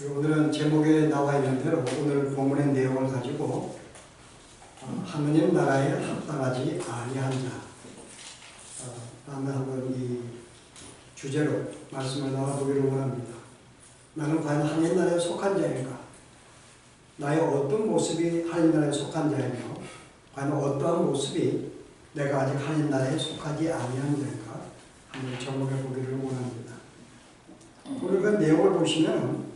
오늘은 제목에 나와 있는 대로 오늘 본문의 내용을 가지고 하느님 나라에 합당하지 아니한 자 라는 한번 이 주제로 말씀을 나눠보기를 원합니다. 나는 과연 하느님 나라에 속한 자인가? 나의 어떤 모습이 하느님 나라에 속한 자이며 과연 어떠한 모습이 내가 아직 하느님 나라에 속하지 아니한 자인가? 한번 점검해 보기를 원합니다. 오늘 그 내용을 보시면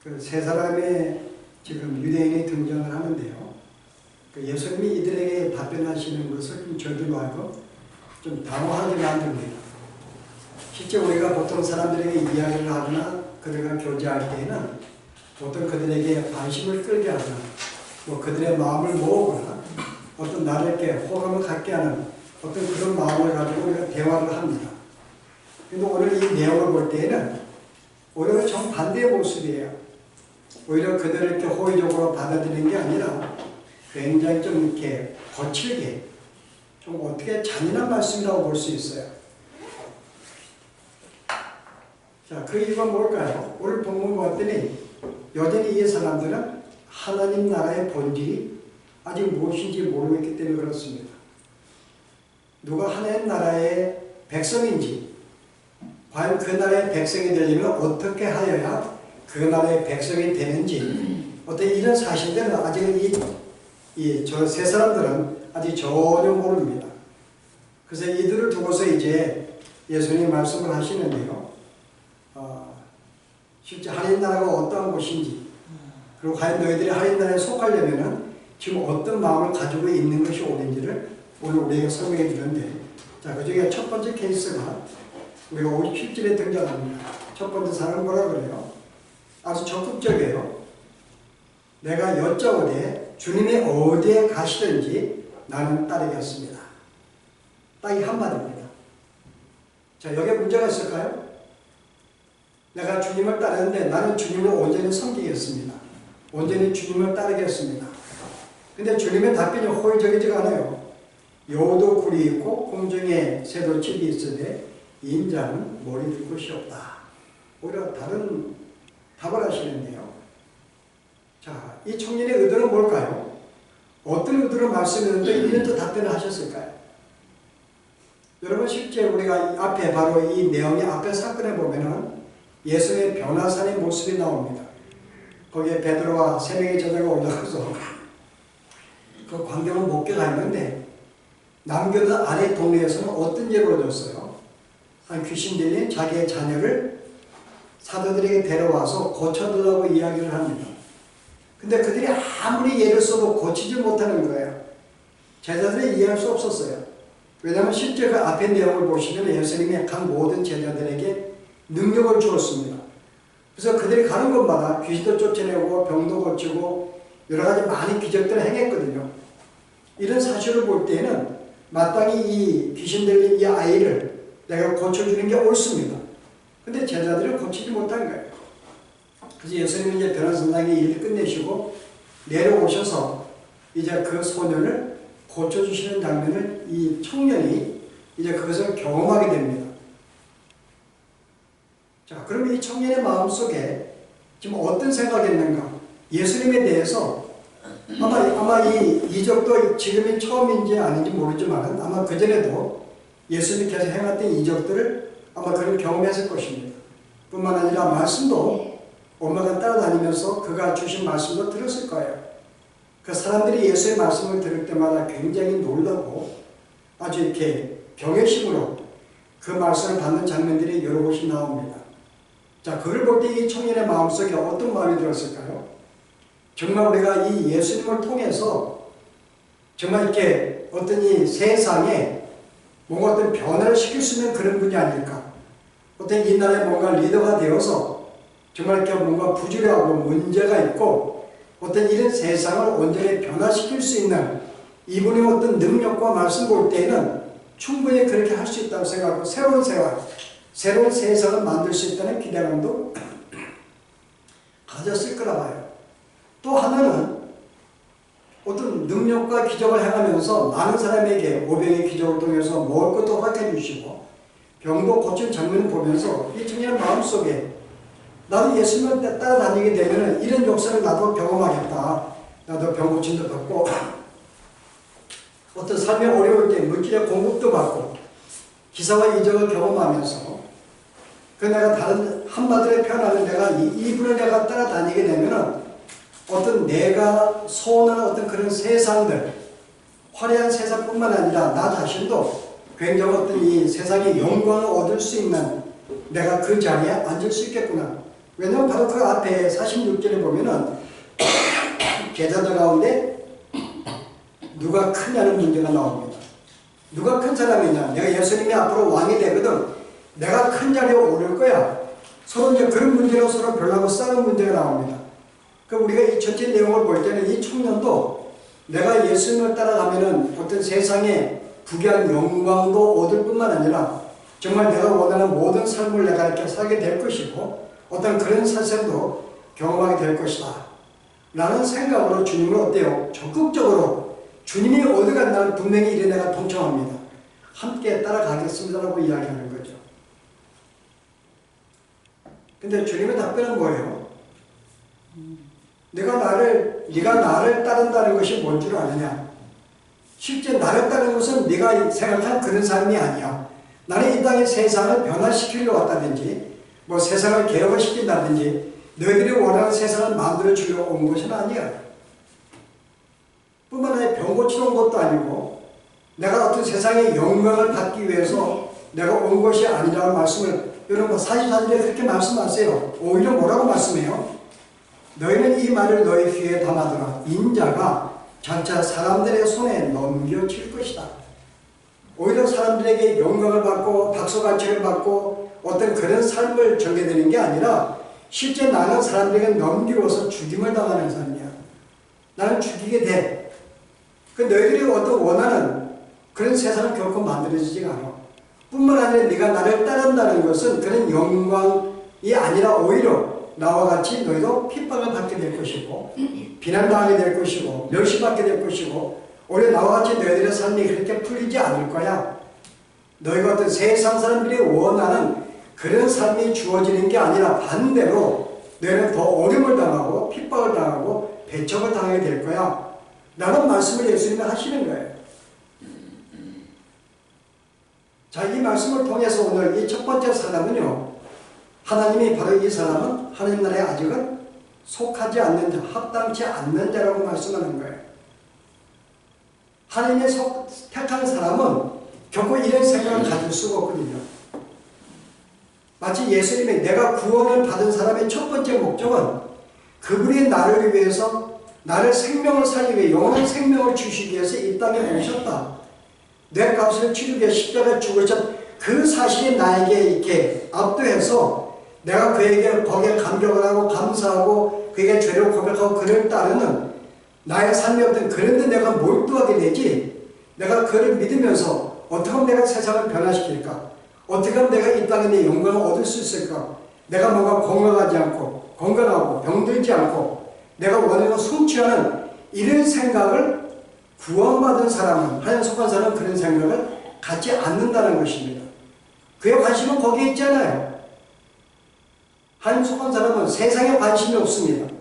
그 세 사람의 지금 유대인이 등장을 하는데요. 그 예수님이 이들에게 답변하시는 것을 좀 저들로 하여금 좀 당황하게 만듭니다. 실제 우리가 보통 사람들에게 이야기를 하거나 그들과 교제할 때에는 보통 그들에게 관심을 끌게 하거나 뭐 그들의 마음을 모으거나 어떤 나를 이렇게 호감을 갖게 하는 어떤 그런 마음을 가지고 우리가 대화를 합니다. 그런데 오늘 이 내용을 볼 때에는 오히려 정반대의 모습이에요. 오히려 그들을 이렇게 호의적으로 받아들이는 게 아니라 굉장히 좀 이렇게 거칠게 좀 어떻게 잔인한 말씀이라고 볼 수 있어요. 자, 그 이유가 뭘까요? 오늘 본문 봤더니 여전히 이 사람들은 하나님 나라의 본질이 아직 무엇인지 모르고 있기 때문에 그렇습니다. 누가 하나님 나라의 백성인지 과연 그 나라의 백성이 되려면 어떻게 하여야 그 나라의 백성이 되는지 어떤 이런 사실들은 아직은 저 세 사람들은 아직 전혀 모릅니다. 그래서 이들을 두고서 이제 예수님이 말씀을 하시는데요. 실제 하나님 나라가 어떠한 곳인지 그리고 과연 너희들이 하나님 나라에 속하려면 지금 어떤 마음을 가지고 있는 것이 옳은지를 오늘 우리에게 설명해 주는데 자, 그 중에 첫 번째 케이스가 우리가 57절에 등장합니다. 첫 번째 사람은 뭐라 그래요? 아주 적극적이에요. 내가 여짜오되 주님이 어디에 가시든지 나는 따르겠습니다. 딱 이 한마디입니다. 자, 여기에 문제가 있을까요? 내가 주님을 따르는데 나는 주님을 온전히 섬기겠습니다. 온전히 주님을 따르겠습니다. 근데 주님의 답변이 호의적이지가 않아요. 여우도 굴이 있고 공중에 새도 집이 있으되 인자는 머리 둘 곳이 없다. 오히려 다른 답을 하시는데요. 자, 이 청년의 의도는 뭘까요? 어떤 의도로 말씀했는데 이런 또 답변을 하셨을까요? 여러분 실제 우리가 앞에 바로 이 내용의 앞에 사건에 보면은 예수의 변화산의 모습이 나옵니다. 거기에 베드로와 세 명의 제자가 올라가서 그 광경을 목격하는데 남겨둔 아래 동네에서는 어떤 예를 얻었어요? 한 귀신 들린 자기의 자녀를 사도들에게 데려와서 고쳐달라고 이야기를 합니다. 근데 그들이 아무리 예를 써도 고치지 못하는 거예요. 제자들이 이해할 수 없었어요. 왜냐하면 실제 그 앞의 내용을 보시면 예수님이 각 모든 제자들에게 능력을 주었습니다. 그래서 그들이 가는 곳마다 귀신도 쫓아내고 병도 고치고 여러 가지 많은 기적들을 행했거든요. 이런 사실을 볼 때에는 마땅히 이 귀신 들린 이 아이를 내가 고쳐주는 게 옳습니다. 근데 제자들은 고치지 못한 거예요. 그래서 예수님은 이제 변화선상의 일을 끝내시고 내려오셔서 이제 그 소년을 고쳐주시는 장면을 이 청년이 이제 그것을 경험하게 됩니다. 자, 그러면 이 청년의 마음속에 지금 어떤 생각이 있는가? 예수님에 대해서 아마 이 이적도 지금이 처음인지 아닌지 모르지만 아마 그전에도 예수님께서 행했던 이적들을 아마 그를 경험했을 것입니다. 뿐만 아니라 말씀도 엄마가 따라다니면서 그가 주신 말씀도 들었을 거예요. 그 사람들이 예수의 말씀을 들을 때마다 굉장히 놀라고 아주 이렇게 경외심으로 그 말씀을 받는 장면들이 여러 곳이 나옵니다. 자, 그걸 볼 때 이 청년의 마음속에 어떤 마음이 들었을까요? 정말 우리가 이 예수님을 통해서 정말 이렇게 어떤 이 세상에 뭔가 어떤 변화를 시킬 수 있는 그런 분이 아닐까. 어떤 이 나라의 뭔가 리더가 되어서 정말 이렇게 뭔가 부주의하고 문제가 있고 어떤 이런 세상을 온전히 변화시킬 수 있는 이분의 어떤 능력과 말씀 볼 때에는 충분히 그렇게 할 수 있다고 생각하고 새로운 생활, 새로운 세상을 만들 수 있다는 기대감도 가졌을 거라 봐요. 또 하나는 어떤 능력과 기적을 행하면서 많은 사람에게 오병의 기적을 통해서 먹을 것도 허락해 주시고 병도 고친 장면을 보면서 이 청년의 마음속에 나도 예수님을 따라다니게 되면 이런 역사를 나도 경험하겠다. 나도 병 고침도 받고 어떤 삶이 어려울 때 물질의 공급도 받고 기사와 이적을 경험하면서 그 내가 다른 한마디로 표현하면 내가 이분을 내가 따라다니게 되면 어떤 내가 소원하는 어떤 그런 세상들, 화려한 세상뿐만 아니라 나 자신도 굉장히 어떤 이 세상의 영광을 얻을 수 있는 내가 그 자리에 앉을 수 있겠구나. 왜냐하면 바로 그 앞에 46절에 보면은 제자들 가운데 누가 크냐는 문제가 나옵니다. 누가 큰 사람이냐. 내가 예수님이 앞으로 왕이 되거든 내가 큰 자리에 오를 거야. 서로 이제 그런 문제로 서로 별하고 싸우는 문제가 나옵니다. 그 우리가 이 전체 내용을 볼 때는 이 청년도 내가 예수님을 따라가면은 어떤 세상에 부귀한 영광도 얻을 뿐만 아니라 정말 내가 원하는 모든 삶을 내가 이렇게 살게 될 것이고 어떤 그런 사생도 경험하게 될 것이다. 라는 생각으로 주님을 어때요? 적극적으로 주님이 어디 간다는 분명히 이래 내가 동참합니다. 함께 따라가겠습니다라고 이야기하는 거죠. 근데 주님의 답변은 뭐예요? 네가 나를 따른다는 것이 뭔 줄 아느냐? 실제 나를 따르는 것은 네가 생각한 그런 삶이 아니야. 나는 이 땅의 세상을 변화시키려 왔다든지 뭐 세상을 개혁을 시킨다든지 너희들이 원하는 세상을 만들어 주려고 온 것은 아니야. 뿐만 아니라 병 고치러 온 것도 아니고 내가 어떤 세상의 영광을 받기 위해서 내가 온 것이 아니라는 말씀을 여러분 44절에 그렇게 말씀하세요. 오히려 뭐라고 말씀해요? 너희는 이 말을 너희 귀에 담아두라. 인자가 장차 사람들의 손에 넘겨질 것이다. 오히려 사람들에게 영광을 받고 박수갈채를 받고 어떤 그런 삶을 전개되는 게 아니라 실제 나는 사람들에게 넘기로서 죽임을 당하는 삶이야. 나는 죽이게 돼. 그 너희들이 어떤 원하는 그런 세상을 결코 만들어지지가 않아. 뿐만 아니라 네가 나를 따른다는 것은 그런 영광이 아니라 오히려 나와 같이 너희도 핍박을 받게 될 것이고 비난당하게 될 것이고 멸시받게 될 것이고 오히려 나와 같이 너희들의 삶이 그렇게 풀리지 않을 거야. 너희가 어떤 세상 사람들이 원하는 그런 삶이 주어지는 게 아니라 반대로 너희는 더 어려움을 당하고 핍박을 당하고 배척을 당하게 될 거야. 라는 말씀을 예수님이 하시는 거예요. 자, 이 말씀을 통해서 오늘 이 첫 번째 사람은요. 하나님이 바로 이 사람은 하나님 나라에 아직은 속하지 않는 자, 합당치 않는 자라고 말씀하는 거예요. 하나님의 택한 사람은 결코 이런 생각을 가질 수가 없거든요. 마치 예수님이 내가 구원을 받은 사람의 첫 번째 목적은 그분이 나를 위해서 나를 생명을 살리기 위해 영원한 생명을 주시기 위해서 이 땅에 오셨다. 내 값을 치르기 위해 십자가에 죽으셨다. 그 사실이 나에게 이렇게 압도해서 내가 그에게 거기에 감격을 하고 감사하고 그에게 죄를 고백하고 그를 따르는 나의 삶이 어떤 그런데 내가 몰두하게 되지. 내가 그를 믿으면서 어떻게 하면 내가 세상을 변화시킬까? 어떻게 하면 내가 이 땅에 내 영광을 얻을 수 있을까? 내가 뭔가 건강하고 병들지 않고 내가 원하는 성취하는 이런 생각을 구원받은 사람은 하나님 속한 사람은 그런 생각을 갖지 않는다는 것입니다. 그의 관심은 거기에 있잖아요. 하나님 속한 사람은 세상에 관심이 없습니다.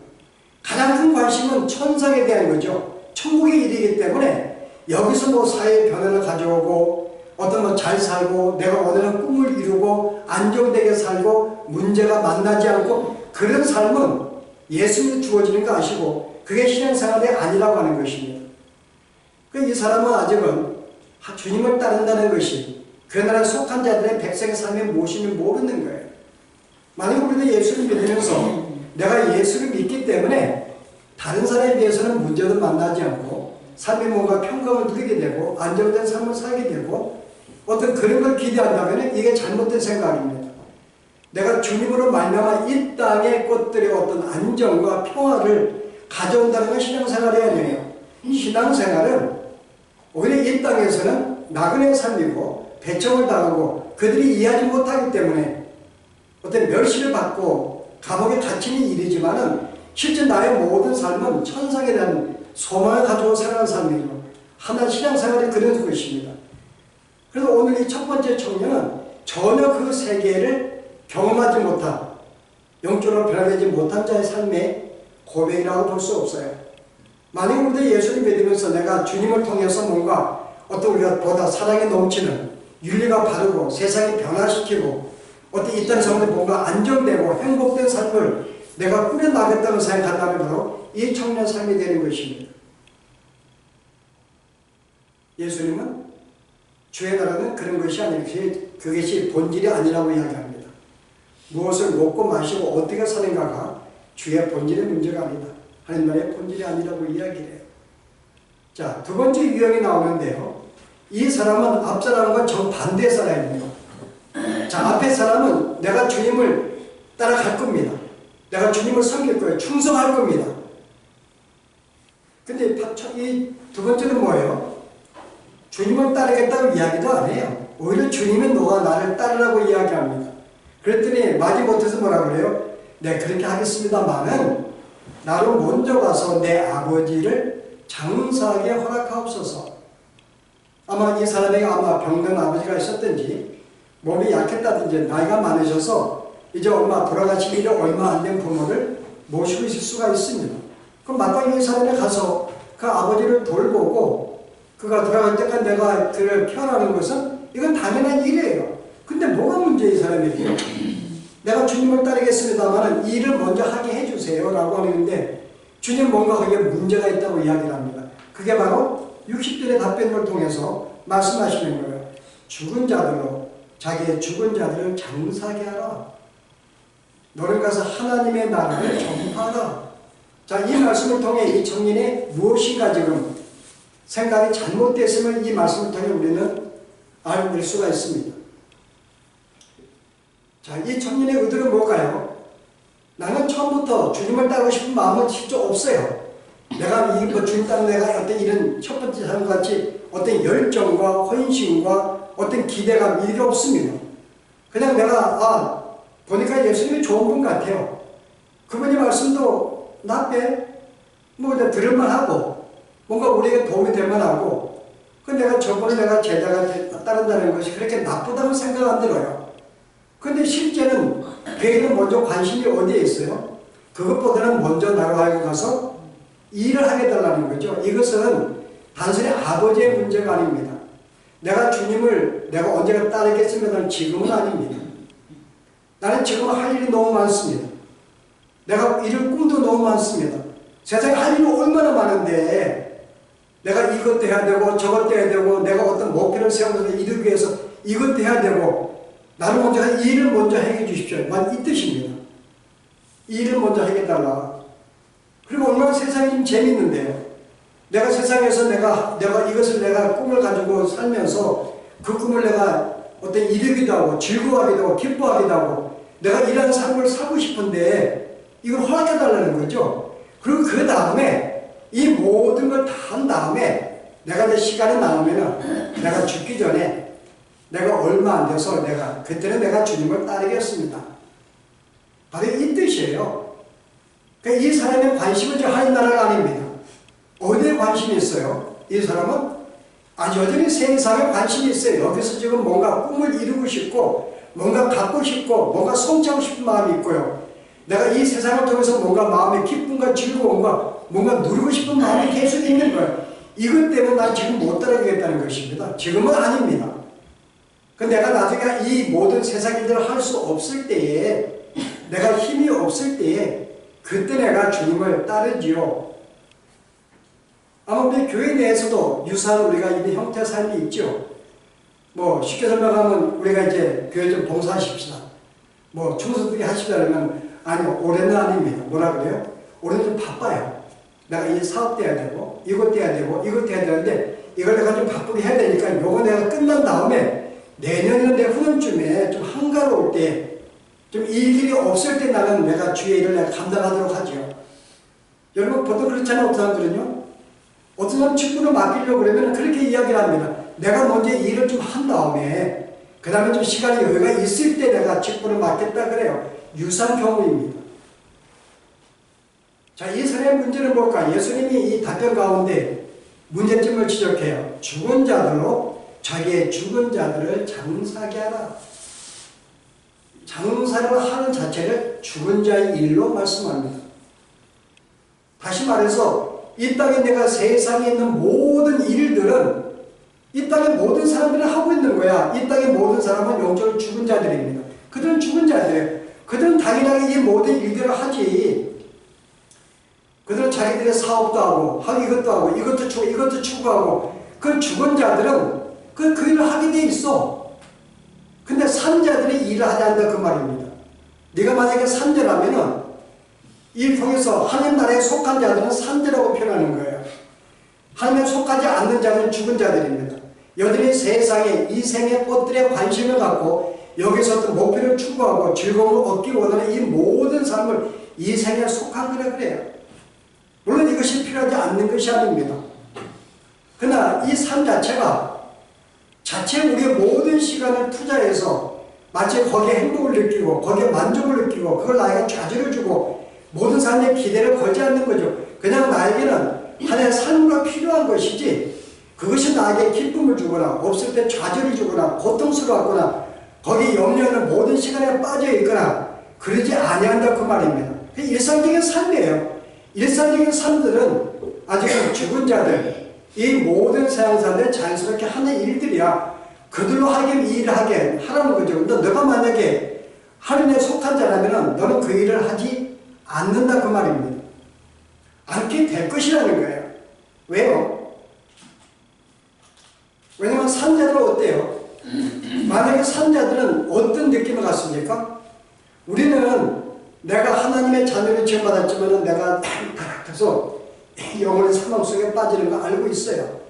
가장 큰 관심은 천상에 대한 거죠. 천국의 일이기 때문에 여기서 뭐 사회의 변화를 가져오고 어떤 뭐 잘 살고 내가 원하는 꿈을 이루고 안정되게 살고 문제가 만나지 않고 그런 삶은 예수님이 주어지는 거 아시고 그게 신앙생활이 아니라고 하는 것입니다. 이 사람은 아직은 주님을 따른다는 것이 그 나라에 속한 자들의 백성의 삶이 무엇인지 모르는 거예요. 만약 우리도 예수를 믿으면서 내가 예수를 믿기 때문에 다른 사람에 비해서는 문제도 만나지 않고 삶에 뭔가 평강을 누리게 되고 안정된 삶을 살게 되고 어떤 그런 걸 기대한다면 이게 잘못된 생각입니다. 내가 주님으로 말미암아 이 땅의 것들의 어떤 안정과 평화를 가져온다는 건 신앙생활이 아니에요. 신앙생활은 오히려 이 땅에서는 나그네 삶이고 배척을 당하고 그들이 이해하지 못하기 때문에 어떤 멸시를 받고 감옥에 갇히는 일이지만은 실제 나의 모든 삶은 천상에 대한 소망을 가지고 살아가는 삶이죠. 하나님 신앙생활이 그런 것입니다. 그래서 오늘 이 첫 번째 청년은 전혀 그 세계를 경험하지 못한 영적으로 변화되지 못한 자의 삶의 고백이라고 볼 수 없어요. 만약 우리가 예수를 믿으면서 내가 주님을 통해서 뭔가 어떤 우리가 보다 사랑이 넘치는 윤리가 바르고 세상이 변화시키고 어떤 이 땅 사람들 뭔가 안정되고 행복된 삶을 내가 꾸려나겠다고 생각한다면 바로 이 청년 삶이 되는 것입니다. 예수님은 주의 나라는 그런 것이 아니라 그것이 본질이 아니라고 이야기합니다. 무엇을 먹고 마시고 어떻게 사는가가 주의 본질의 문제가 아니다. 하나님 나라의 본질이 아니라고 이야기해요. 자, 두 번째 유형이 나오는데요. 이 사람은 앞 사람과 정반대의 사람입니다. 자, 앞에 사람은 내가 주님을 따라갈 겁니다. 내가 주님을 섬길 거예요. 충성할 겁니다. 근데 이 두 번째는 뭐예요? 주님을 따르겠다고 이야기도 안 해요. 오히려 주님은 너가 나를 따르라고 이야기합니다. 그랬더니 마지못해서 뭐라 그래요? 네, 그렇게 하겠습니다만은 나로 먼저 가서 내 아버지를 장사하게 허락하옵소서. 아마 이 사람에게 아마 병든 아버지가 있었든지 몸이 약했다든지 나이가 많으셔서 이제 돌아가신 일이 얼마 안 된 부모를 모시고 있을 수가 있습니다. 그럼 마땅히 이 사람에 가서 그 아버지를 돌보고 그가 돌아갈 때까지 내가 그를 케어하는 것은 이건 당연한 일이에요. 근데 뭐가 문제예요, 이 사람에게요? 내가 주님을 따르겠습니다만 이 일을 먼저 하게 해주세요 라고 하는데 주님 뭔가 거기에 문제가 있다고 이야기를 합니다. 그게 바로 60절의 답변을 통해서 말씀하시는 거예요. 죽은 자들로 자기의 죽은 자들을 장사하게 하라. 너는 가서 하나님의 나라를 전파하라. 자, 이 말씀을 통해 이 청년이 무엇인가 지금 생각이 잘못됐음을 이 말씀을 통해 우리는 알릴 수가 있습니다. 자, 이 청년의 의도는 뭘까요? 나는 처음부터 주님을 따르고 싶은 마음은 진짜 없어요. 내가 주님 따르는 내가 어떤 이런 첫 번째 사람과 같이 어떤 열정과 헌신과 어떤 기대감 이게 없습니다. 그냥 내가 보니까 예수님이 좋은 분 같아요. 그분의 말씀도 나빼 그냥 들을만 하고 뭔가 우리에게 도움이 될 만하고 내가 저분을 내가 제자가 따른다는 것이 그렇게 나쁘다고 생각 안 들어요. 근데 실제는 그에게는 먼저 관심이 어디에 있어요? 그것보다는 먼저 나가고 가서 일을 하게 달라는 거죠. 이것은 단순히 아버지의 문제가 아닙니다. 내가 주님을 내가 언제가 따르겠습니다는 지금은 아닙니다. 나는 지금 할 일이 너무 많습니다. 내가 이룰 꿈도 너무 많습니다. 세상에 할 일이 얼마나 많은데 내가 이것도 해야 되고 저것도 해야 되고 내가 어떤 목표를 세우면서 이루기 위해서 이것도 해야 되고 나를 먼저 이 일을 먼저 해결해 주십시오. 이 뜻입니다. 이 일을 먼저 해결해달라. 그리고 얼마나 세상이 좀 재밌는데요. 내가 세상에서 내가 이것을 내가 꿈을 가지고 살면서 그 꿈을 내가 어떤 이루기도 하고 즐거워하기도 하고 기뻐하기도 하고 내가 이런 삶을 살고 싶은데 이걸 허락해달라는 거죠. 그리고 그 다음에 이 모든 걸 다 한 다음에 내가 내 시간이 나오면은 내가 죽기 전에 내가 얼마 안 돼서 그때는 내가 주님을 따르겠습니다. 바로 이 뜻이에요. 그러니까 이 사람의 관심은 하나님 나라가 아닙니다. 어디에 관심이 있어요? 이 사람은 여전히 세상에 관심이 있어요. 여기서 지금 뭔가 꿈을 이루고 싶고 뭔가 갖고 싶고 뭔가 성취하고 싶은 마음이 있고요. 내가 이 세상을 통해서 뭔가 마음의 기쁨과 즐거움과 뭔가 누리고 싶은 마음이 계속 있는 거예요. 이것 때문에 난 지금 못 따라가겠다는 것입니다. 지금은 아닙니다. 내가 나중에 이 모든 세상 일들을 할 수 없을 때에 내가 힘이 없을 때에 그때 내가 주님을 따르지요. 아마 우리 교회 내에서도 유사한 우리가 있는 형태 삶이 있죠. 쉽게 설명하면 우리가 이제 교회 좀 봉사하십시다. 청소들이 하시다 그러면 아니요, 올해는 아닙니다. 뭐라 그래요? 올해는 좀 바빠요. 내가 이 사업도 해야 되고 이것도 해야 되고 이것도 해야 되는데 이걸 내가 좀 바쁘게 해야 되니까 요거 내가 끝난 다음에 내년이나 내 후년쯤에 좀 한가로울 때 좀 이 일이 없을 때 나는 내가 주의 일을 내가 감당하도록 하죠. 여러분 보통 그렇잖아요. 어떤 사람들은요. 어떤 사람 직분을 맡기려고 그러면 그렇게 이야기를 합니다. 내가 먼저 일을 좀 한 다음에 그 다음에 좀 시간이 여유가 있을 때 내가 직분을 맡겠다 그래요. 유사한 경우입니다. 자, 이 사람의 문제는 뭘까? 예수님이 이 답변 가운데 문제점을 지적해요. 죽은 자들로 자기의 죽은 자들을 장사하게 하라. 장사를 하는 자체를 죽은 자의 일로 말씀합니다. 다시 말해서 이 땅에 내가 세상에 있는 모든 일들은 이 땅의 모든 사람들이 하고 있는 거야. 이 땅의 모든 사람은 영적으로 죽은 자들입니다. 그들은 죽은 자들이에요. 그들은 당연하게 이 모든 일들을 하지. 그들은 자기들의 사업도 하고 이것도 하고 이것도 추구하고 그 죽은 자들은 그 일을 하게 돼 있어. 근데 산자들이 일을 하지 않는다 그 말입니다. 네가 만약에 산자라면은 이 통해서 하나님 나라에 속한 자들은 산자라고 표현하는 거예요. 하나님에 속하지 않는 자들은 죽은 자들입니다. 여전히 세상에 이 생의 꽃들에 관심을 갖고 여기서 어떤 목표를 추구하고 즐거움을 얻기 원하는 이 모든 삶을 이 생에 속한 거라 그래요. 물론 이것이 필요하지 않는 것이 아닙니다. 그러나 이 삶 자체가 우리의 모든 시간을 투자해서 마치 거기에 행복을 느끼고 거기에 만족을 느끼고 그걸 나에게 좌절을 주고 모든 삶에 기대를 걸지 않는 거죠. 그냥 나에게는 하나의 삶으로 필요한 것이지 그것이 나에게 기쁨을 주거나 없을 때 좌절을 주거나 고통스러웠거나 거기 염려하는 모든 시간에 빠져 있거나 그러지 아니한다 그 말입니다. 일상적인 삶이에요. 일상적인 삶들은 아직은 죽은 자들, 이 모든 세상사들 자연스럽게 하는 일들이야. 그들로 하여금 이 일을 하게 하라는 거죠. 근데 너가 만약에 하나님에 속한 자라면 너는 그 일을 하지 않는다 그 말입니다. 않게 될 것이라는 거예요. 왜요? 왜냐면 산자들은 어때요? 만약에 산자들은 어떤 느낌을 갖습니까? 우리는 내가 하나님의 자녀를 지원받았지만 내가 타락해서 영혼의 사망 속에 빠지는 거 알고 있어요.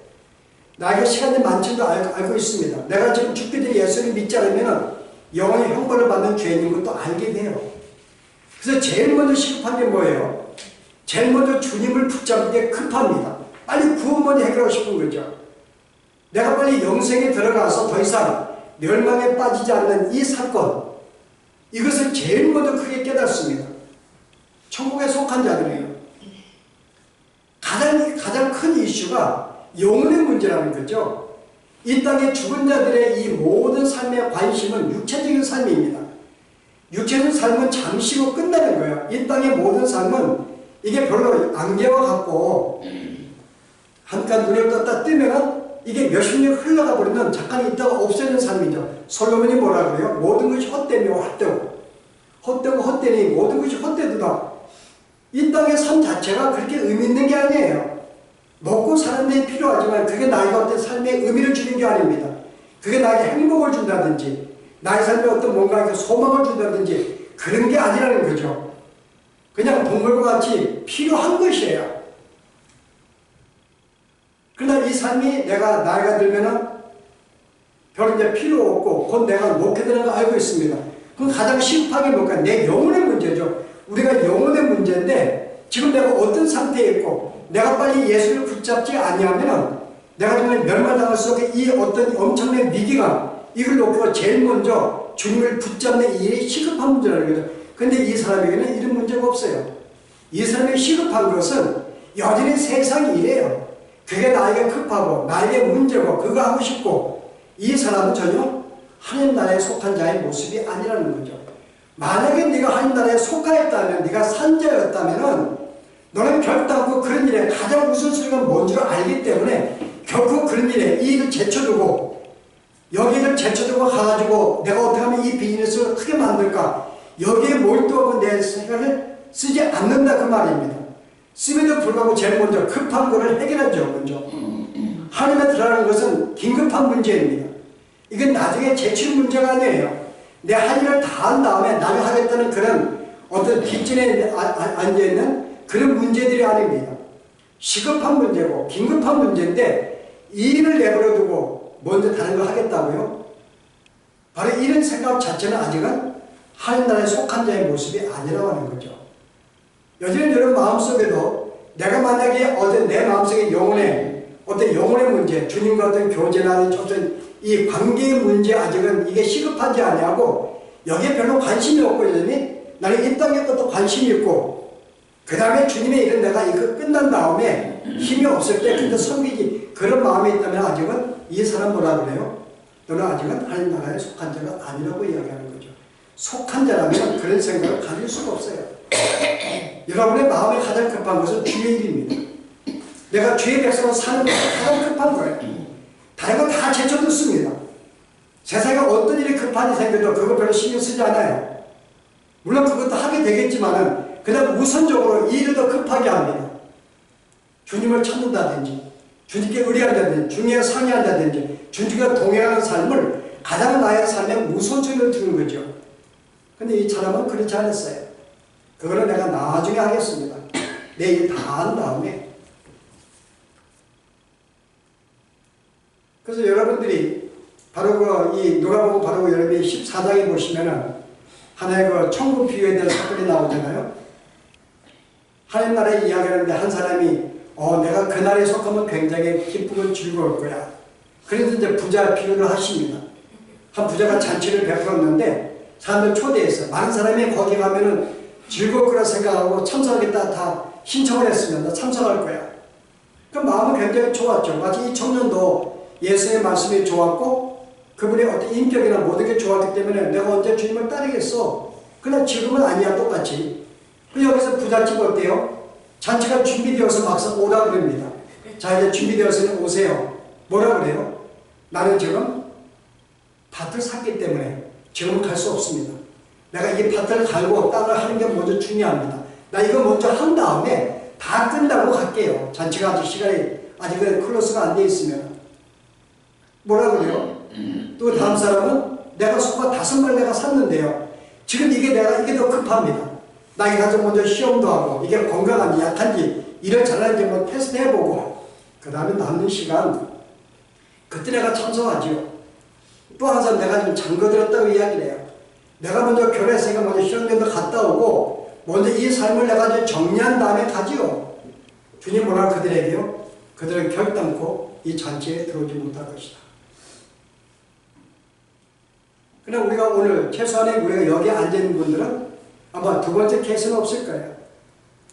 나에게 시간이 많지도 알고 있습니다. 내가 지금 죽기 전에 예수를 믿지 않으면 영원히 형벌을 받는 죄인인 것도 알게 돼요. 그래서 제일 먼저 시급한 게 뭐예요? 제일 먼저 주님을 붙잡는 게 급합니다. 빨리 구원문이 해결하고 싶은 거죠. 내가 빨리 영생에 들어가서 더 이상 멸망에 빠지지 않는 이 사건, 이것을 제일 먼저 크게 깨닫습니다. 천국에 속한 자들이에요. 가장 큰 이슈가 영혼의 문제라는 거죠. 이 땅의 죽은 자들의 이 모든 삶의 관심은 육체적인 삶입니다. 육체적인 삶은 잠시 후 끝나는 거예요. 이 땅의 모든 삶은 이게 별로 안개와 같고 한칸 눈을 떴다 뜨면 이게 몇십 년 흘러가 버리면 잠깐 있다가 없어지는 삶이죠. 솔로몬이 뭐라 그래요? 모든 것이 헛되며 헛되니 모든 것이 헛되도다. 이 땅의 삶 자체가 그렇게 의미 있는 게 아니에요. 먹고 사는 데 필요하지만 그게 나에게 어떤 삶의 의미를 주는 게 아닙니다. 그게 나에게 행복을 준다든지 나의 삶에 어떤 뭔가 소망을 준다든지 그런 게 아니라는 거죠. 그냥 동물과 같이 필요한 것이에요. 그러나 이 삶이 나이가 들면은 별로 이제 필요 없고 곧 내가 놓게 되는 거 알고 있습니다. 그럼 가장 심각한 게 뭘까요? 내 영혼의 문제죠. 우리가 영혼의 문제인데 지금 내가 어떤 상태에 있고 내가 빨리 예수를 붙잡지 아니하면 내가 정말 멸망당할 속에 이 어떤 엄청난 위기감 이걸 놓고 제일 먼저 주님을 붙잡는 일이 시급한 문제라는 거죠. 근데 이 사람에게는 이런 문제가 없어요. 이 사람이 시급한 것은 여전히 세상 일이에요. 그게 나에게 급하고 나에게 문제고 그거 하고 싶고 이 사람은 전혀 하나님 나라에 속한 자의 모습이 아니라는 거죠. 만약에 네가 하나님 나라에 속하였다면 네가 산자였다면 너는 결단하고 그런 일에 가장 우선순위가 뭔 줄 알기 때문에 결코 그런 일에 이 일을 제쳐두고 여기를 제쳐두고 가가지고 내가 어떻게 하면 이 비즈니스를 크게 만들까 여기에 몰두하고 내 생각을 쓰지 않는다 그 말입니다. 쓰면도 불구하고 제일 먼저 급한 것을 해결하죠. 먼저 하나님에 들어가는 것은 긴급한 문제입니다. 이건 나중에 제칠 문제가 아니에요. 내 할 일을 다 한 다음에 나중에 하겠다는 그런 어떤 뒷전에 앉아있는 그런 문제들이 아닙니다. 시급한 문제고 긴급한 문제인데 이 일을 내버려두고 먼저 다른 걸 하겠다고요? 바로 이런 생각 자체는 아직은 하나님 나라에 속한 자의 모습이 아니라고 하는 거죠. 여전히 여러분 마음속에도 내가 만약에 어떤 내 마음속에 어떤 영혼의 문제, 주님과 어떤 교제나 어떤 이 관계의 문제 아직은 이게 시급하지 아니하고 여기에 별로 관심이 없고 여전히 나는 이 땅에 것도 관심이 있고 그 다음에 주님의 일은 내가 이거 끝난 다음에 힘이 없을 때 그때 섬기지 그런 마음이 있다면 아직은 이 사람 뭐라 그래요? 너는 아직은 하나님 나라에 속한 자가 아니라고 이야기하는 거죠. 속한 자라면 그런 생각을 가질 수가 없어요. 여러분의 마음에 가장 급한 것은 주의 일입니다. 내가 주의 백성으로 사는 것이 가장 급한 거예요. 다른 건 다 제쳐놓습니다. 세상에 어떤 일이 급한 일이 생겨도 그거 별로 신경 쓰지 않아요. 물론 그것도 하게 되겠지만은 그냥 우선적으로 이 일을 더 급하게 합니다. 주님을 찾는다든지 주님께 의뢰한다든지 주님께 상의한다든지 주님과 동행하는 삶을 가장 나의 삶에 우선순위로 두는 거죠. 근데 이 사람은 그렇지 않았어요. 그거는 내가 나중에 하겠습니다. 내 일 다 한 다음에. 그래서 여러분들이 바로 이 누가복음 바로 여러분이 14장에 보시면은 하나의 그 천국 비유에 대한 사건이 나오잖아요. 하나님 나라의 이야기하는데 한 사람이 내가 그 나라에 속하면 굉장히 기쁘고 즐거울 거야. 그래서 이제 부자 비유를 하십니다. 한 부자가 잔치를 베풀었는데 사람들 초대했어요. 많은 사람이 거기 가면은 즐거울 거라 생각하고 참석하겠다 다 신청을 했으면 나 참석할 거야. 그 마음은 굉장히 좋았죠. 마치 이 청년도 예수의 말씀이 좋았고 그분의 어떤 인격이나 모든 게 좋았기 때문에 내가 언제 주님을 따르겠어. 그러나 지금은 아니야 똑같이. 여기서 부잣집 어때요? 잔치가 준비되어서 막상 오라 그럽니다. 자 이제 준비되어서는 오세요. 뭐라 그래요? 나는 지금 밭을 샀기 때문에 지금은 갈 수 없습니다. 내가 이 밭을 갈고 땅을 하는 게 먼저 중요합니다. 나 이거 먼저 한 다음에 다 끝나고 갈게요. 잔치가 아직 시간이 아직 클로스가 안 돼 있으면. 뭐라 그래요? 또 다음 사람은 내가 소가 5마리 내가 샀는데요. 지금 이게 더 급합니다. 나 이거 가지고 먼저 시험도 하고 이게 건강한지 약한지 이런 잘하는지 뭐 테스트 해보고 그 다음에 남는 시간 그때 내가 참석하지요. 또 한 사람 내가 좀 장거들었다고 이야기를 해요. 내가 먼저 결혼했으니까 먼저 시험장도 갔다 오고 먼저 이 삶을 내가 좀 정리한 다음에 가지요. 주님 뭐라 그들에게요? 그들은 결단코 이 잔치에 들어오지 못할 것이다. 그러나 우리가 오늘 최소한의 우리가 여기 앉아있는 분들은 아마 두 번째 케이스는 없을 거예요.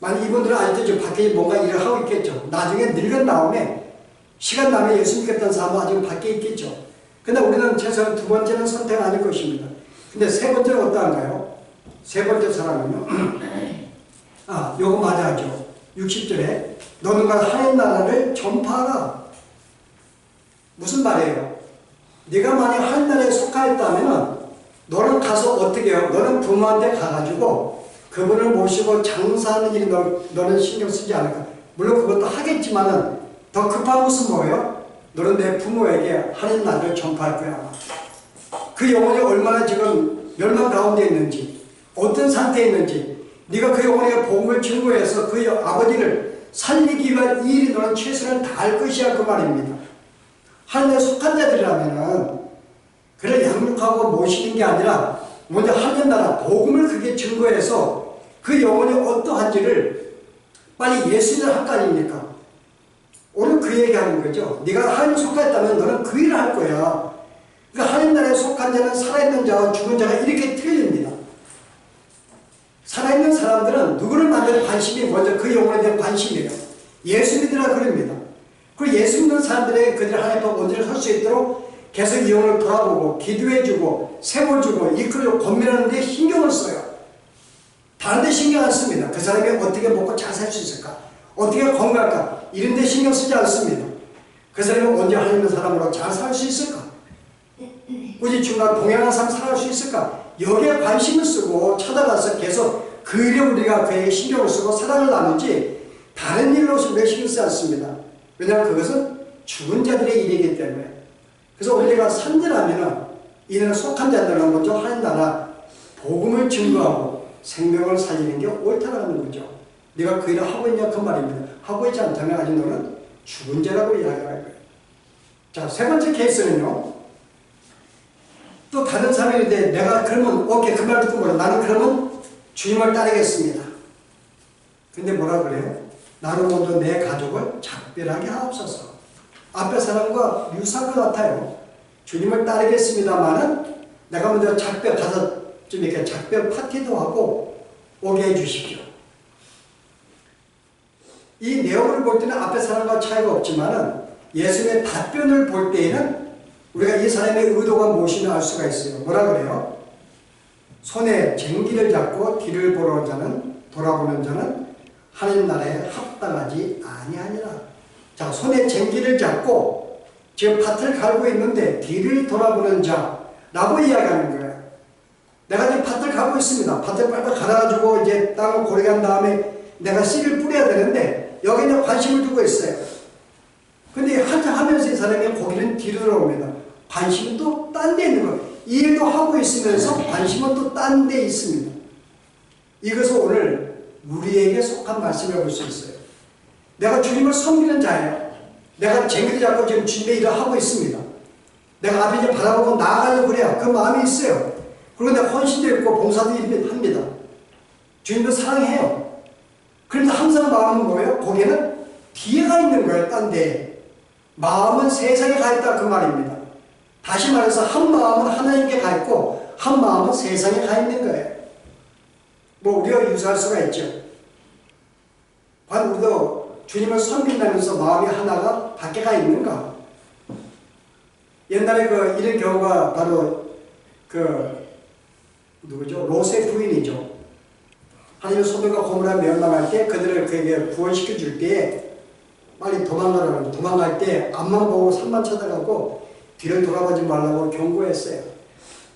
만약 이분들은 아직도 밖에 뭔가 일을 하고 있겠죠. 나중에 늙은 다음에 시간 남에 예수 믿겠다는 사람은 아직 밖에 있겠죠. 그러나 우리는 최소한 두 번째는 선택 아닐 것입니다. 근데 세 번째는 어떠한가요? 세 번째 사람은요. 요거 맞아죠. 60절에 너는 가 하나님 나라를 전파하라. 무슨 말이에요? 네가 만약 하나님 나라에 속하였다면 너는 가서 어떻게 해요? 너는 부모한테 가가지고 그분을 모시고 장사하는 일이 너는 신경 쓰지 않을까? 물론 그것도 하겠지만은 더 급한 것은 뭐예요? 너는 내 부모에게 하나님 나라를 전파할 거야. 그 영혼이 얼마나 지금 멸망 가운데 있는지 어떤 상태에 있는지 네가 그 영혼에게 복음을 증거해서 그 아버지를 살리기 위한 이 일이 너는 최선을 다할 것이야 그 말입니다. 하나님에 속한 자들이라면은 그를 양육하고 모시는 게 아니라 먼저 하나님 나라 복음을 그게 증거해서 그 영혼이 어떠한지를 빨리 예수님을 할 거 아닙니까? 오늘 그 얘기하는 거죠. 네가 하나님에 속하였다면 너는 그 일을 할 거야. 그러니까 하나님 나라에 속한 자는 살아있는 자와 죽은 자가 이렇게 틀립니다. 살아있는 사람들은 누구를 만나는 관심이 먼저 그 영혼에 대한 관심이에요. 예수 믿으라 그럽니다. 그리고 예수 믿는 사람들에게 그들 하나님 앞에 온전히 설 수 있도록 계속 이 영혼을 돌아보고 기도해주고 세워주고 이끌고 권면하는 데 신경을 써요. 다른 데 신경 안 씁니다. 그 사람이 어떻게 먹고 잘 살 수 있을까? 어떻게 건강할까? 이런 데 신경 쓰지 않습니다. 그 사람이 언제 하나님의 사람으로 잘 살 수 있을까? 우리 중간 동양한 삶 살아갈 수 있을까? 여기에 관심을 쓰고 찾아가서 계속 그 일에 우리가 그에게 신경을 쓰고 사랑을 나누지 다른 일로 우리가 신경 쓰지 않습니다. 왜냐하면 그것은 죽은 자들의 일이기 때문에. 그래서 우리가 산자라면은 이는 속한 자들은 먼저 하나님 나라 복음을 증거하고 생명을 살리는 게 옳다라는 거죠. 네가 그 일을 하고 있냐 그 말입니다. 하고 있지 않다면 아직 너는 죽은 자라고 이야기할 거예요. 자, 세 번째 케이스는요. 또 다른 사람인데 내가 그러면 오케이 그 말 듣고 뭐라 나는 그러면 주님을 따르겠습니다. 근데 뭐라 그래요? 나는 먼저 내 가족을 작별하게 하옵소서. 앞에 사람과 유사한 것 같아요. 주님을 따르겠습니다만은 내가 먼저 작별 가서 좀 이렇게 작별 파티도 하고 오게 해주십시오. 이 내용을 볼 때는 앞에 사람과 차이가 없지만은 예수님의 답변을 볼 때에는 우리가 이 사람의 의도가 무엇인지 알 수가 있어요. 뭐라 그래요? 손에 쟁기를 잡고 뒤를 돌아보는 자는 하나님 나라에 합당하지 아니하니라. 자, 손에 쟁기를 잡고 지금 밭을 갈고 있는데 뒤를 돌아보는 자라고 이야기하는 거예요. 내가 지금 밭을 갈고 있습니다. 밭을 빨리 갈아가지고 이제 땅을 고르게 한 다음에 내가 씨를 뿌려야 되는데 여기 이제 관심을 두고 있어요. 근데 한참 하면서 이 사람이 거기는 뒤로 돌아옵니다. 관심은 또 딴 데 있는 거예요. 이 일도 하고 있으면서 관심은 또 딴 데 있습니다. 이것은 오늘 우리에게 속한 말씀이라고 볼 수 있어요. 내가 주님을 섬기는 자예요. 내가 쟁기를 잡고 지금 주님의 일을 하고 있습니다. 내가 앞에 이제 바라보고 나아가려고 그래요. 그 마음이 있어요. 그리고 내가 헌신도 있고 봉사도 합니다. 주님도 사랑해요. 그런데 항상 마음은 뭐예요? 거기에는 뒤에 가 있는 거예요. 딴 데. 마음은 세상에 가 있다 그 말입니다. 다시 말해서 한 마음은 하나님께 가 있고 한 마음은 세상에 가 있는 거예요. 뭐 우리가 유사할 수가 있죠. 과연 우리도 주님을 섬긴다면서 마음이 하나가 밖에 가 있는가? 옛날에 이런 경우가 바로 누구죠? 롯의 부인이죠. 하나님의 소돔과 고모라 멸망할 때 그들을 그에게 구원시켜 줄 때에 빨리 도망가라고 도망갈 때 앞만 보고 산만 쳐다가고 뒤를 돌아보지 말라고 경고했어요.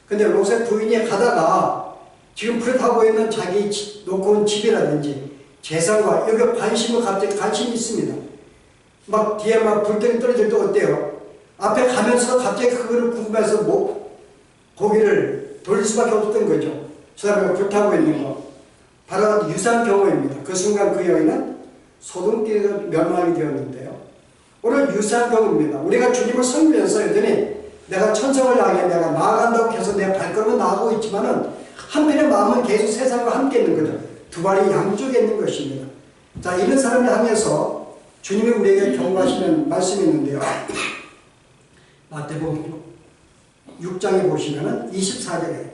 근데 롯의 부인이 가다가 지금 불에 타고 있는 자기 놓고 온 집이라든지 재산과 여기 갑자기 관심이 있습니다. 막 뒤에 막 불덩이 떨어질 때 어때요? 앞에 가면서 갑자기 그거를 궁금해서 고개를 돌릴 수밖에 없었던 거죠. 저 사람이 불타고 있는 거. 바로 유사한 경우입니다. 그 순간 그 여인은 소돔교회가 멸망이 되었는데요. 오늘 유사한 경우입니다. 우리가 주님을 섬기면서 여전히 내가 천성을 향해 내가 나아간다고 해서 내 발걸음은 나아가고 있지만은 한편의 마음은 계속 세상과 함께 있는 거죠. 두 발이 양쪽에 있는 것입니다. 자, 이런 사람을 향해서 주님이 우리에게 경고하시는 말씀이 있는데요. 마태복음 6장에 보시면은 24절에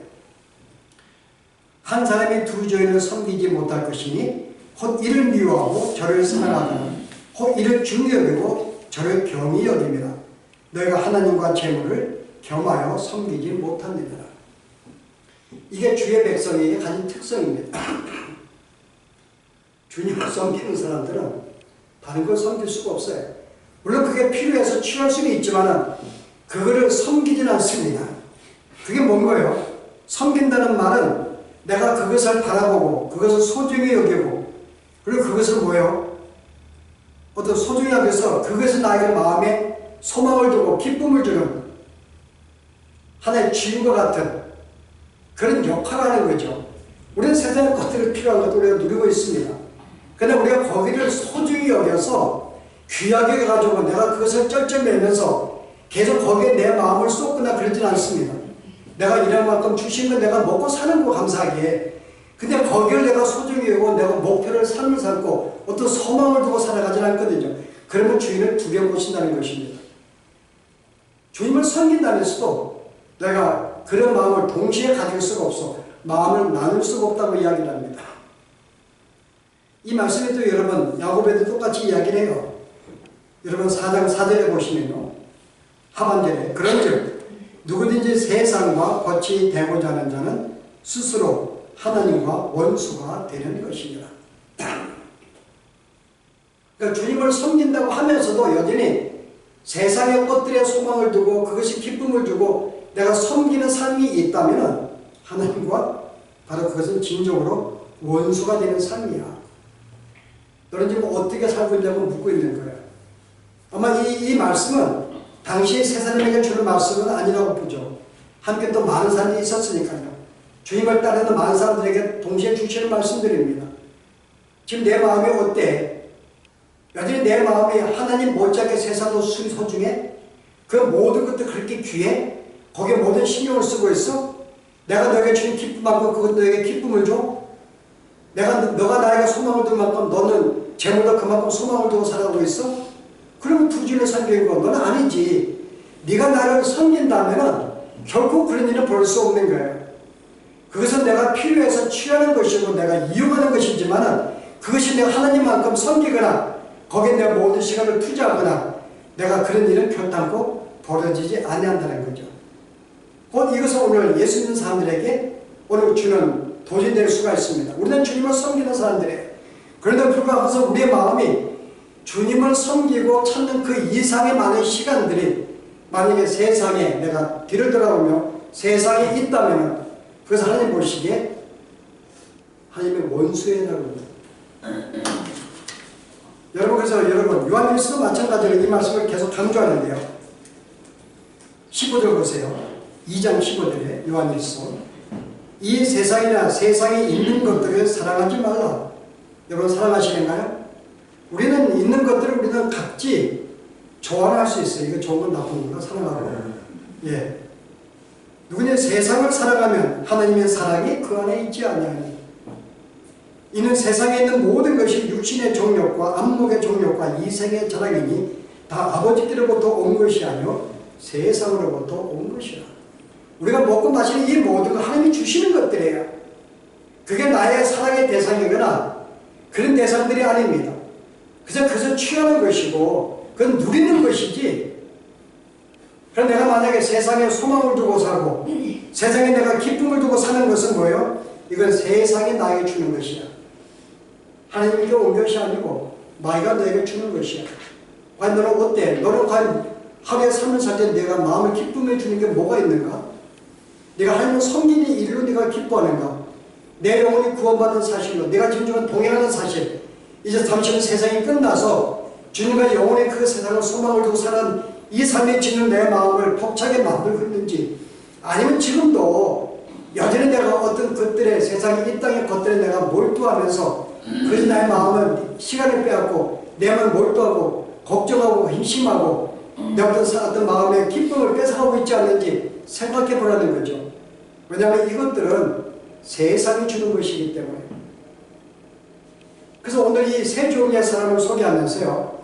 한 사람이 두 주인을 섬기지 못할 것이니 곧 이를 미워하고 저를 사랑하거나 곧 이를 중히 여기고 저를 경히 여김이라. 너희가 하나님과 재물을 겸하여 섬기지 못합니다. 이게 주의 백성에게 가진 특성입니다. 주님을 섬기는 사람들은 다른 걸 섬길 수가 없어요. 물론 그게 필요해서 취할 수는 있지만 그거를 섬기지는 않습니다. 그게 뭔 거예요? 섬긴다는 말은 내가 그것을 바라보고 그것을 소중히 여기고 그리고 그것을 뭐예요? 어떤 소중히 여겨서 그것을 나에게 마음에 소망을 두고 기쁨을 주는 하나의 주인과 같은 그런 역할을 하는 거죠. 우리는 세상의 것들이 필요한 것도 우리가 누리고 있습니다. 그런데 우리가 거기를 소중히 여겨서 귀하게 가지고 내가 그것을 쩔쩔매면서 계속 거기에 내 마음을 쏟거나 그러진 않습니다. 내가 이런 만큼 주신 건 내가 먹고 사는 거 감사하게. 근데 거기를 내가 소중히 여기고 내가 목표를 삶을 삼고 어떤 소망을 두고 살아가진 않거든요. 그러면 주인을 두려보신다는 것입니다. 주님을 섬긴다면서도 내가 그런 마음을 동시에 가질 수가 없어. 마음을 나눌 수가 없다고 이야기를 합니다. 이 말씀에도 여러분 야곱에도 똑같이 이야기를 해요. 여러분 4장 4절에 보시면요. 하반절에 그런즉 누구든지 세상과 같이 되고자 하는 자는 스스로 하나님과 원수가 되는 것이니라. 그러니까 주님을 섬긴다고 하면서도 여전히 세상의 것들에 소망을 두고 그것이 기쁨을 주고 내가 섬기는 삶이 있다면 하나님과 바로 그것은 진정으로 원수가 되는 삶이야. 너는 지금 어떻게 살고 있냐고 묻고 있는 거예요. 아마 이 말씀은 당시 세 사람에게 주는 말씀은 아니라고 보죠. 함께 또 많은 사람들이 있었으니까요. 주님을 따르는 많은 사람들에게 동시에 주시는 말씀들입니다. 지금 내 마음이 어때? 여전히 내 마음이 하나님 못지않게 세상도 소중해? 그 모든 것도 그렇게 귀해? 거기에 모든 신경을 쓰고 있어? 내가 너에게 주는 기쁨만큼 그것 너에게 기쁨을 줘? 너가 나에게 소망을 둔 만큼 너는 재물도 그만큼 소망을 두고 살아가고 있어? 그러면 두 주인을 섬기는 거 너는 아니지. 네가 나를 섬긴다면 결코 그런 일은 볼 수 없는 거예요. 그것은 내가 필요해서 취하는 것이고 내가 이용하는 것이지만 그것이 내가 하나님만큼 섬기거나 거기에 내가 모든 시간을 투자하거나 내가 그런 일은 결단코 벌어지지 아니한다는 거죠. 곧 이것은 오늘 예수 믿는 사람들에게 오늘 주는 도전이 될 수가 있습니다. 우리는 주님을 섬기는 사람들이에요. 그런데 불구하고 우리의 마음이 주님을 섬기고 찾는 그 이상의 많은 시간들이 만약에 세상에 내가 뒤를 돌아보며 세상에 있다면 그것을 하나님 보시기에 하나님의 원수라고 합니다. 여러분, 그래서 여러분 요한일서도 마찬가지로 이 말씀을 계속 강조하는데요. 15절 보세요. 2장 15절에 요한일서, 이 세상이나 세상에 있는 것들을 사랑하지 말라. 여러분 사랑하시겠나요? 우리는 있는 것들을 우리는 각지 좋아할 수 있어요. 이거 좋은 건 나쁜 건가 사랑하고. 예. 누구냐 세상을 사랑하면 하나님의 사랑이 그 안에 있지 아니하니. 이는 세상에 있는 모든 것이 육신의 정욕과 안목의 정욕과 이생의 자랑이니 다 아버지께로부터 온 것이 아니요 세상으로부터 온 것이라. 우리가 먹고 마시는 이 모든 것 하나님이 주시는 것들이에요. 그게 나의 사랑의 대상이거나 그런 대상들이 아닙니다. 그래서 취하는 것이고 그건 누리는 것이지. 그럼 내가 만약에 세상에 소망을 두고 살고 세상에 내가 기쁨을 두고 사는 것은 뭐예요? 이건 세상이 나에게 주는 것이야. 하나님께 온 것이 아니고 마귀가 너에게 주는 것이야. 과연 너는 어때? 너는 과연 하루에 삶을 살 때 내가 마음을 기쁨에 주는 게 뭐가 있는가? 내가 하나님을 섬기는 일로 네가 기뻐하는가? 내 영혼이 구원받은 사실로 내가 지금 동행하는 사실, 이제 잠시만 세상이 끝나서 주님과 영혼의 그 세상을 소망을 두고 사는 이 삶에 지는 내 마음을 벅차게 만들고 있는지, 아니면 지금도 여전히 내가 어떤 것들에 세상에 이 땅의 것들에 내가 몰두하면서 그래서 나의 마음은 시간을 빼앗고 내 마음을 몰두하고 걱정하고 힘심하고 내 어떤 마음의 기쁨을 뺏어가고 있지 않는지 생각해 보라는 거죠. 왜냐하면 이것들은 세상이 주는 것이기 때문에. 그래서 오늘 이 세 종류의 사람을 소개하면서요,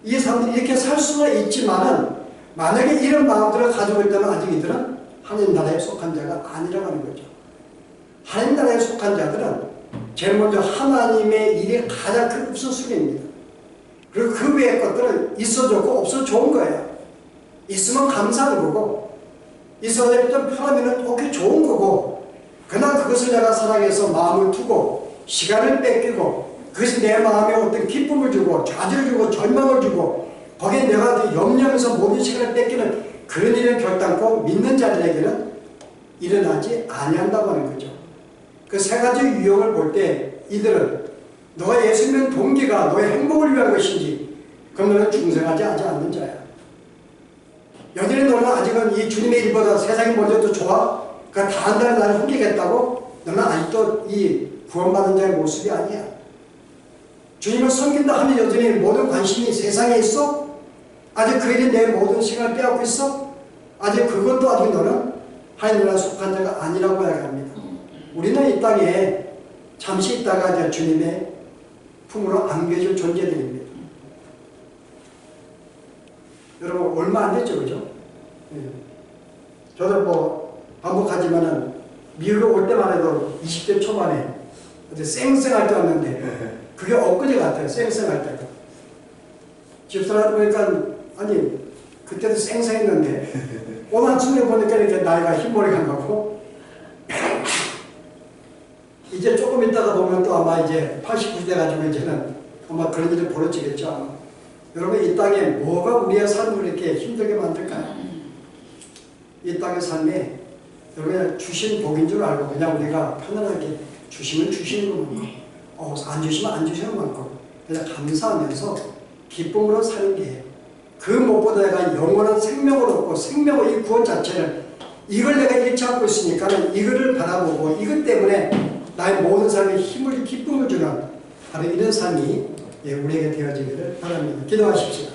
이 사람들이 이렇게 살 수가 있지만은 만약에 이런 마음들을 가지고 있다면 아직 이들은 하나님 나라에 속한 자가 아니라고 하는 거죠. 하나님 나라에 속한 자들은 제일 먼저 하나님의 일이 가장 큰 우선순위입니다. 그리고 그 외의 것들은 있어 좋고 없어 좋은 거예요. 있으면 감사한 거고 있어야 좀 편하면 오케이 좋은 거고, 그러나 그것을 내가 사랑해서 마음을 두고 시간을 뺏기고 그것이 내 마음에 어떤 기쁨을 주고 좌절을 주고 절망을 주고 거기에 내가 염려하면서 모든 시간을 뺏기는 그런 일을 결단코 믿는 자들에게는 일어나지 아니한다고 하는 거죠. 그 세 가지 유형을 볼 때 이들은 너가 예수 믿는 동기가 너의 행복을 위한 것인지 그럼 너는 중생하지 않는 자야. 여전히 너는 아직은 이 주님의 일보다 세상이 먼저 더 좋아? 그러니까 다 한다는 나를 숨기겠다고? 너는 아직도 이 구원받은 자의 모습이 아니야. 주님을 섬긴다 하면 여전히 모든 관심이 세상에 있어? 아직 그 일이 내 모든 시간을 빼앗고 있어? 아직 그것도 아직 너는 하나님 나라에 속한 자가 아니라고 이야기합니다. 우리는 이 땅에 잠시 있다가 이제 주님의 품으로 안겨질 존재들입니다. 여러분 얼마 안 됐죠, 그죠? 예. 저도 뭐 반복하지만은 미국에 올 때만 해도 20대 초반에 어제 쌩쌩할 때 왔는데 그게 엊그제 같아요. 쌩쌩할 때가. 집사람 보니까 아니 그때도 쌩쌩했는데 오늘 아침에 보니까 이렇게 나이가 흰머리가 나고 이제 조금 있다가 보면 또 아마 이제 89세 돼가지고 이제는 아마 그런 일이 벌어지겠죠. 아마. 여러분 이 땅에 뭐가 우리의 삶을 이렇게 힘들게 만들까요? 이 땅의 삶에 여러분 주신 복인 줄 알고 그냥 우리가 편안하게 주시면 주시는 것만큼 안 주시면 안 주시는 것만큼 그냥 감사하면서 기쁨으로 사는 게 그 무엇보다 내가 영원한 생명을 얻고 생명의 이 구원 자체를 이걸 내가 잃지 않고 있으니까 이거를 바라보고 이것 때문에 나의 모든 삶에 힘을 기쁨을 주는 바로 이런 삶이 우리에게 되어지기를 바랍니다. 기도하십시오.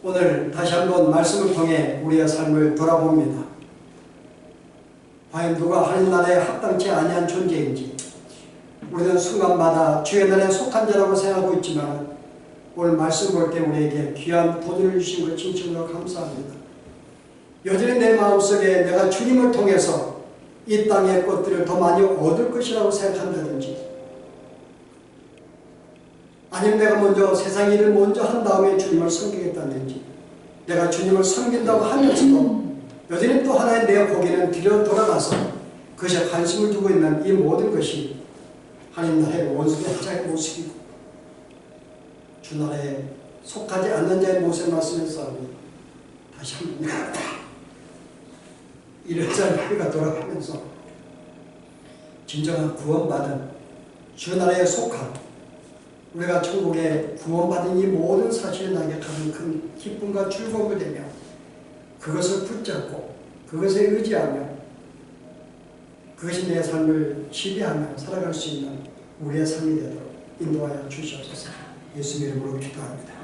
오늘 다시 한번 말씀을 통해 우리의 삶을 돌아봅니다. 과연 누가 하나님 나라에 합당치 아니한 존재인지 우리는 순간마다 주의 나라에 속한 자라고 생각하고 있지만 오늘 말씀 볼 때 우리에게 귀한 도전을 주신 것 진심으로 감사합니다. 여전히 내 마음속에 내가 주님을 통해서 이 땅의 것들을 더 많이 얻을 것이라고 생각한다든지 아니면 내가 먼저 세상 일을 먼저 한 다음에 주님을 섬기겠다든지 내가 주님을 섬긴다고 하면서도 여전히 또 하나의 내 고개는 뒤로 돌아가서 그것에 관심을 두고 있는 이 모든 것이 하나님 나라의 원수의 하자의 모습이고 주 나라에 속하지 않는 자의 모습을 말씀해서 다시 한번 나갔다. 이런 우리가 돌아가면서 진정한 구원받은 주 나라에 속한 우리가 천국에 구원받은 이 모든 사실에 나게 가는 큰 기쁨과 즐거움을 되며 그것을 붙잡고 그것에 의지하며 그것이 내 삶을 지배하며 살아갈 수 있는 우리의 삶이 되도록 인도하여 주시옵소서. 예수님 이름으로 기도합니다.